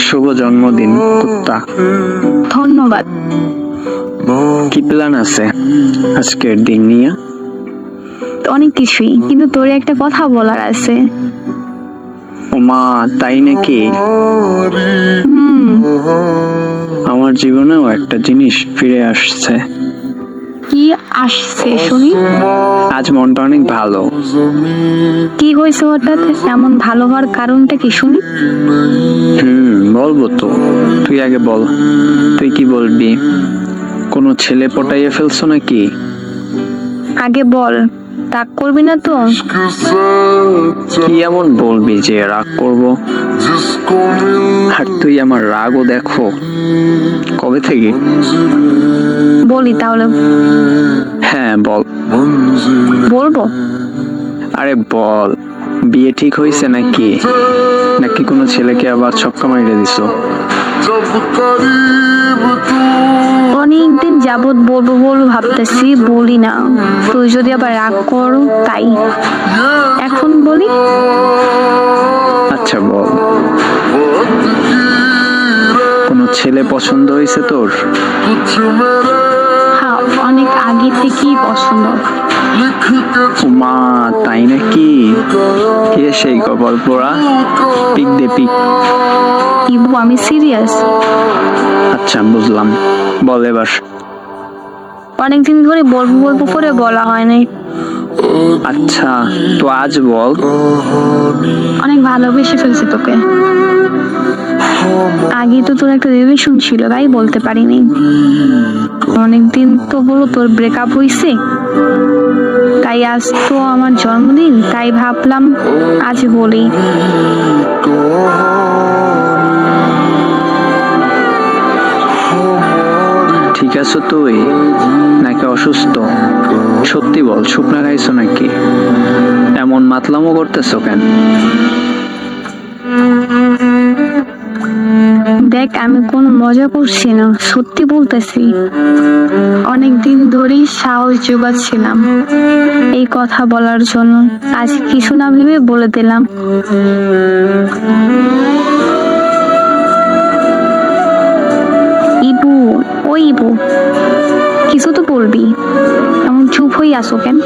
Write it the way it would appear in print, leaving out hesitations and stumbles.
শুভ জন্মদিন কুত্তা। ধন্যবাদ। কি প্ল্যান আছে আজকের দিন নিয়ে? অনেক কিছুই, কিন্তু তোর একটা কথা বলার আছে। ওমা, তাই নাকি? আমার জীবনেও একটা জিনিস ফিরে আসছে। কি আসছে শুনি? আজ মনটা অনেক ভালো। কি হয়েছে হঠাৎ এমন ভালো হওয়ার কারণটা কি শুনি? বলবো তো, তুই আগে বল, তুই কি বলবি? কোনো ছেলে পটাইয়ে ফেলছো নাকি? আগে বল, রাগ করবি না তো? কি এমন বলবি যে রাগ করব? আর তুই আমার রাগও দেখো কবে থেকে? বলি তাহলে। হ্যাঁ বল। বলবো। আরে বল, বিয়ে ঠিক হয়েছে নাকি? নাকি কোনো ছেলেকে আবার ছক্কা মাইরে দিছো? অনেকদিন যাবত বলবো বলবো ভাবতেছি, বলি না, তুই যদি আবার রাগ করো তাই। এখন বলি। আচ্ছা বল, কোনো ছেলে পছন্দ হয়েছে তোর? হ্যাঁ, অনেক আগে থেকেই পছন্দ। মা, তাই নাকি? কে সেই কপাল পোড়া? পিক দে পিক। ইবু, আমি সিরিয়াস। আচ্ছা বুঝলাম, বল এবার। অনেকদিন ধরে বলবো বলবো করে বলা হয় নাই। আচ্ছা, তো আজ বল। অনেক ভালোবেসে ফেলছি তোকে। আগে তো তোর একটা রিলেশন ছিল, তাই বলতে পারিনি। অনেকদিন তো হলো তোর ব্রেকআপ হইছে, তাই আজ তো আমার জন্মদিন, তাই ভাবলাম আজ বলি। ঠিক আছে তুই, নাকি অসুস্থ? সত্যি বল, শুকনা খাইছো নাকি? এমন মাতলামো করতেছো কেন? দেখ, আমি কোনো মজা করছি না, সত্যি বলতেছি। অনেকদিন ধরেই সাহস জোগাচ্ছিলাম এই কথা বলার জন্য, আজ কিছু না ভেবে বলে দিলাম। ইবু, ওই ইবু, কিছু তো বলবি, এমন চুপ হয়ে আসো কেন?